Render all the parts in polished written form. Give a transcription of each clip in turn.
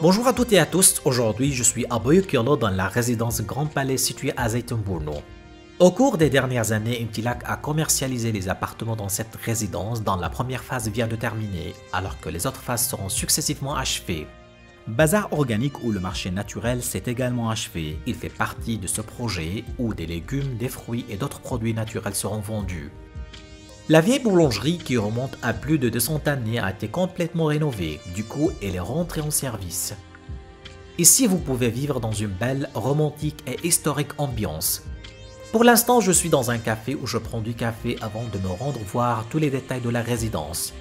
Bonjour à toutes et à tous, aujourd'hui je suis à Boyukyolo dans la résidence Grand Palais située à Zeytinburnu. Au cours des dernières années, Imtilak a commercialisé les appartements dans cette résidence dont la première phase vient de terminer, alors que les autres phases seront successivement achevées. Bazar organique ou le marché naturel s'est également achevé. Il fait partie de ce projet où des légumes, des fruits et d'autres produits naturels seront vendus. La vieille boulangerie qui remonte à plus de 200 années a été complètement rénovée, du coup elle est rentrée en service. Ici vous pouvez vivre dans une belle, romantique et historique ambiance. Pour l'instant je suis dans un café où je prends du café avant de me rendre voir tous les détails de la résidence.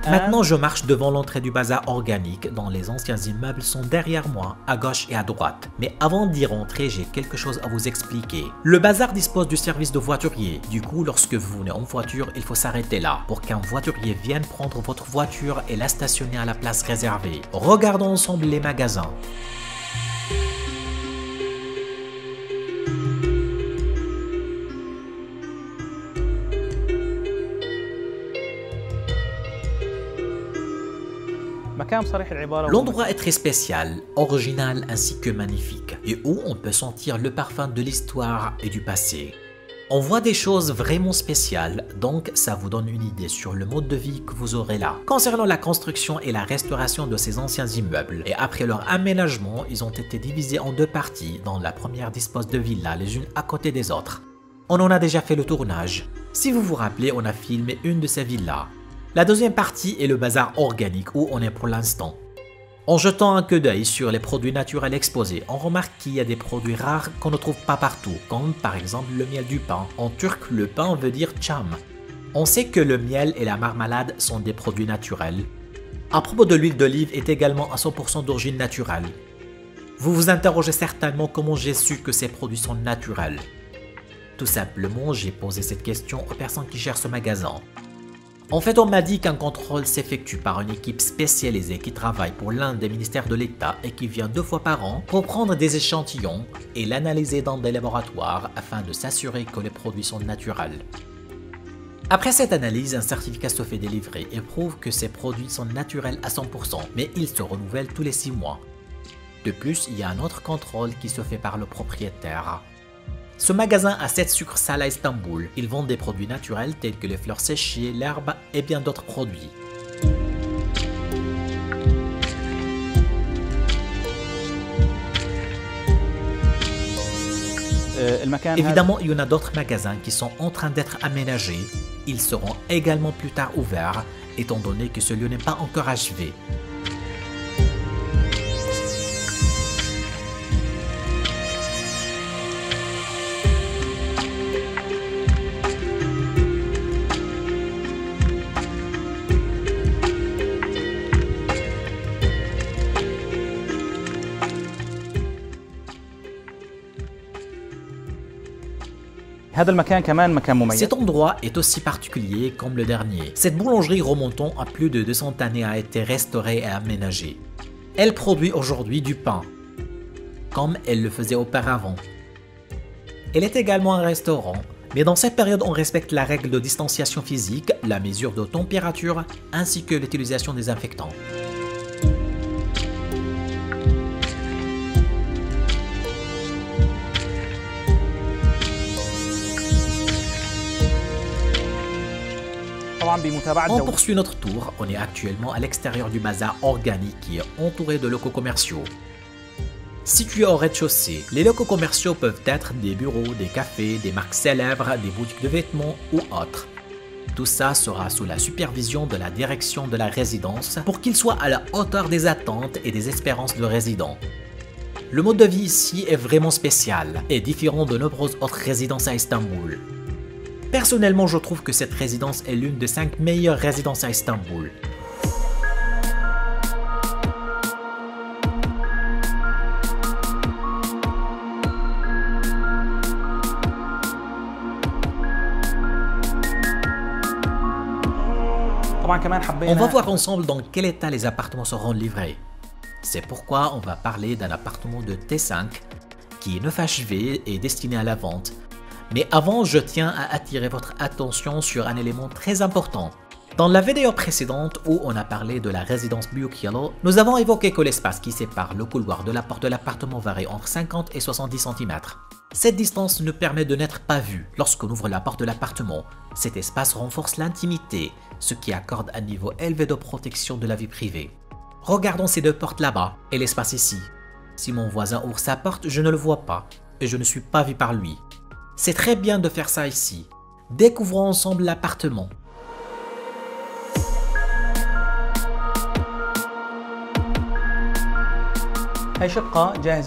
Maintenant, je marche devant l'entrée du bazar organique dont les anciens immeubles sont derrière moi, à gauche et à droite. Mais avant d'y rentrer, j'ai quelque chose à vous expliquer. Le bazar dispose du service de voiturier. Du coup, lorsque vous venez en voiture, il faut s'arrêter là pour qu'un voiturier vienne prendre votre voiture et la stationner à la place réservée. Regardons ensemble les magasins. L'endroit est très spécial, original ainsi que magnifique, et où on peut sentir le parfum de l'histoire et du passé. On voit des choses vraiment spéciales, donc ça vous donne une idée sur le mode de vie que vous aurez là. Concernant la construction et la restauration de ces anciens immeubles, et après leur aménagement, ils ont été divisés en deux parties, dont la première dispose de villas les unes à côté des autres. On en a déjà fait le tournage. Si vous vous rappelez, on a filmé une de ces villas. La deuxième partie est le bazar organique où on est pour l'instant. En jetant un coup d'œil sur les produits naturels exposés, on remarque qu'il y a des produits rares qu'on ne trouve pas partout, comme par exemple le miel du pain. En turc, le pain veut dire cham. On sait que le miel et la marmelade sont des produits naturels. À propos de l'huile d'olive est également à 100% d'origine naturelle. Vous vous interrogez certainement comment j'ai su que ces produits sont naturels. Tout simplement, j'ai posé cette question aux personnes qui gèrent ce magasin. En fait, on m'a dit qu'un contrôle s'effectue par une équipe spécialisée qui travaille pour l'un des ministères de l'État et qui vient 2 fois par an pour prendre des échantillons et l'analyser dans des laboratoires afin de s'assurer que les produits sont naturels. Après cette analyse, un certificat se fait délivrer et prouve que ces produits sont naturels à 100%, mais ils se renouvellent tous les 6 mois. De plus, il y a un autre contrôle qui se fait par le propriétaire. Ce magasin a 7 succursales à Istanbul. Ils vendent des produits naturels tels que les fleurs séchées, l'herbe et bien d'autres produits. Évidemment, il y en a d'autres magasins qui sont en train d'être aménagés. Ils seront également plus tard ouverts, étant donné que ce lieu n'est pas encore achevé. Cet endroit est aussi particulier comme le dernier. Cette boulangerie remontant à plus de 200 années a été restaurée et aménagée. Elle produit aujourd'hui du pain, comme elle le faisait auparavant. Elle est également un restaurant, mais dans cette période on respecte la règle de distanciation physique, la mesure de température, ainsi que l'utilisation des désinfectants. On poursuit notre tour, on est actuellement à l'extérieur du bazar organique qui est entouré de locaux commerciaux. Situés au rez-de-chaussée, les locaux commerciaux peuvent être des bureaux, des cafés, des marques célèbres, des boutiques de vêtements ou autres. Tout ça sera sous la supervision de la direction de la résidence pour qu'il soit à la hauteur des attentes et des espérances de résidents. Le mode de vie ici est vraiment spécial et différent de nombreuses autres résidences à Istanbul. Personnellement, je trouve que cette résidence est l'une des 5 meilleures résidences à Istanbul. On va voir ensemble dans quel état les appartements seront livrés. C'est pourquoi on va parler d'un appartement de T5 qui est 9 HV et destiné à la vente. Mais avant, je tiens à attirer votre attention sur un élément très important. Dans la vidéo précédente où on a parlé de la résidence Buyuk Yellow, nous avons évoqué que l'espace qui sépare le couloir de la porte de l'appartement varie entre 50 et 70 cm. Cette distance nous permet de n'être pas vu lorsqu'on ouvre la porte de l'appartement. Cet espace renforce l'intimité, ce qui accorde un niveau élevé de protection de la vie privée. Regardons ces deux portes là-bas et l'espace ici. Si mon voisin ouvre sa porte, je ne le vois pas et je ne suis pas vu par lui. C'est très bien de faire ça ici. Découvrons ensemble l'appartement.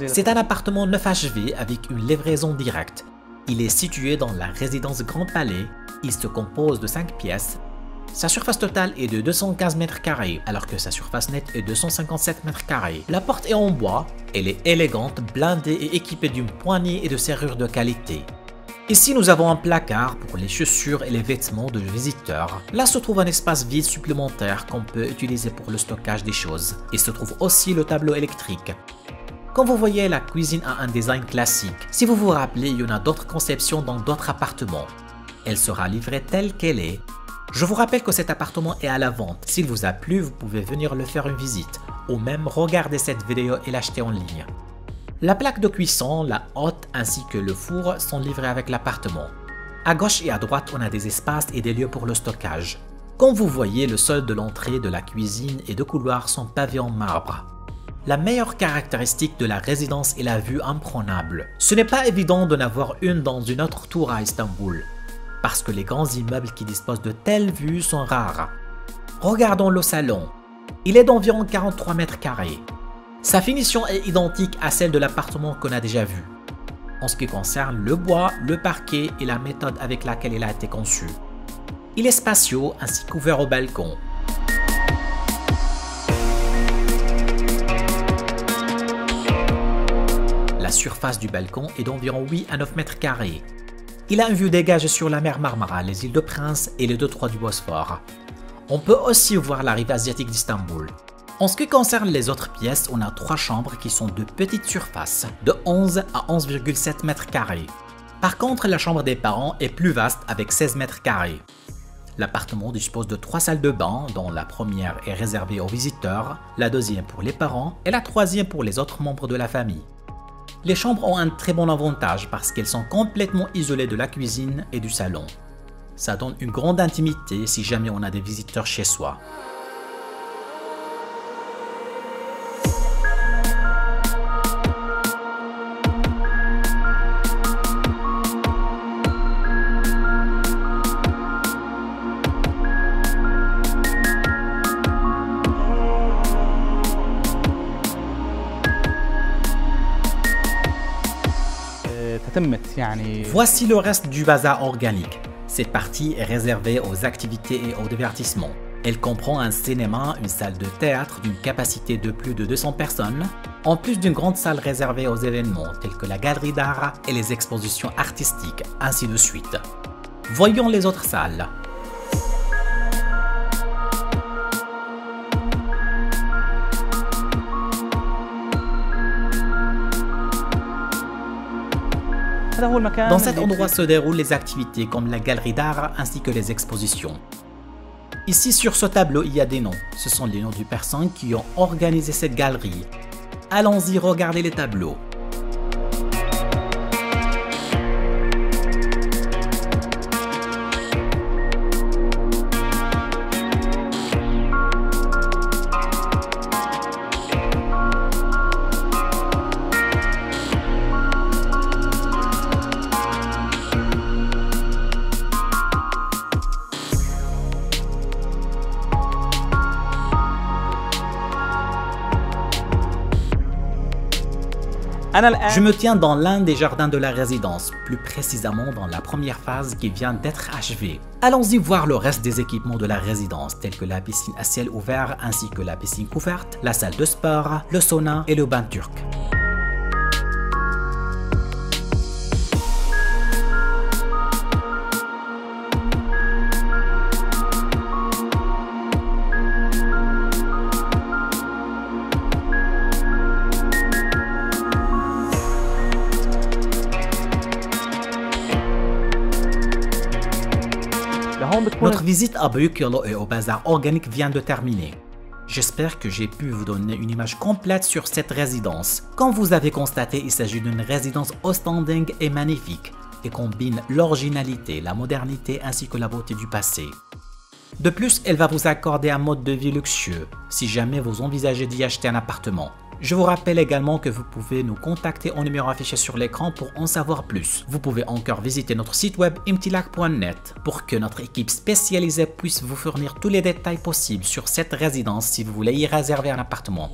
C'est un appartement 9 HV avec une livraison directe. Il est situé dans la résidence Grand Palais. Il se compose de 5 pièces. Sa surface totale est de 215 mètres carrés, alors que sa surface nette est de 157 mètres carrés. La porte est en bois, elle est élégante, blindée et équipée d'une poignée et de serrures de qualité. Ici, nous avons un placard pour les chaussures et les vêtements de visiteurs. Là se trouve un espace vide supplémentaire qu'on peut utiliser pour le stockage des choses. Il se trouve aussi le tableau électrique. Comme vous voyez, la cuisine a un design classique. Si vous vous rappelez, il y en a d'autres conceptions dans d'autres appartements. Elle sera livrée telle qu'elle est. Je vous rappelle que cet appartement est à la vente. S'il vous a plu, vous pouvez venir le faire une visite, ou même regarder cette vidéo et l'acheter en ligne. La plaque de cuisson, la hotte ainsi que le four sont livrés avec l'appartement. À gauche et à droite, on a des espaces et des lieux pour le stockage. Comme vous voyez, le sol de l'entrée de la cuisine et de couloir sont pavés en marbre. La meilleure caractéristique de la résidence est la vue imprenable. Ce n'est pas évident d'en avoir une dans une autre tour à Istanbul, parce que les grands immeubles qui disposent de telles vues sont rares. Regardons le salon. Il est d'environ 43 mètres carrés. Sa finition est identique à celle de l'appartement qu'on a déjà vu, en ce qui concerne le bois, le parquet et la méthode avec laquelle il a été conçu. Il est spacieux ainsi qu'ouvert au balcon. La surface du balcon est d'environ 8 à 9 mètres carrés. Il a une vue dégagée sur la mer Marmara, les îles de Prince et les détroits du Bosphore. On peut aussi voir la rive asiatique d'Istanbul. En ce qui concerne les autres pièces, on a 3 chambres qui sont de petites surfaces, de 11 à 11,7 mètres carrés. Par contre, la chambre des parents est plus vaste avec 16 mètres carrés. L'appartement dispose de 3 salles de bain, dont la première est réservée aux visiteurs, la deuxième pour les parents et la troisième pour les autres membres de la famille. Les chambres ont un très bon avantage parce qu'elles sont complètement isolées de la cuisine et du salon. Ça donne une grande intimité si jamais on a des visiteurs chez soi. Voici le reste du bazar organique. Cette partie est réservée aux activités et au divertissement. Elle comprend un cinéma, une salle de théâtre d'une capacité de plus de 200 personnes, en plus d'une grande salle réservée aux événements tels que la galerie d'art et les expositions artistiques, ainsi de suite. Voyons les autres salles. Dans cet endroit se déroulent les activités comme la galerie d'art ainsi que les expositions. Ici sur ce tableau il y a des noms, ce sont les noms des personnes qui ont organisé cette galerie. Allons-y regarder les tableaux. Je me tiens dans l'un des jardins de la résidence, plus précisément dans la première phase qui vient d'être achevée. Allons-y voir le reste des équipements de la résidence, tels que la piscine à ciel ouvert ainsi que la piscine couverte, la salle de sport, le sauna et le bain turc. Notre visite à Buyukelo et au bazar organique vient de terminer. J'espère que j'ai pu vous donner une image complète sur cette résidence. Comme vous avez constaté, il s'agit d'une résidence haut standing et magnifique, et combine l'originalité, la modernité ainsi que la beauté du passé. De plus, elle va vous accorder un mode de vie luxueux, si jamais vous envisagez d'y acheter un appartement. Je vous rappelle également que vous pouvez nous contacter au numéro affiché sur l'écran pour en savoir plus. Vous pouvez encore visiter notre site web imtilak.net pour que notre équipe spécialisée puisse vous fournir tous les détails possibles sur cette résidence si vous voulez y réserver un appartement.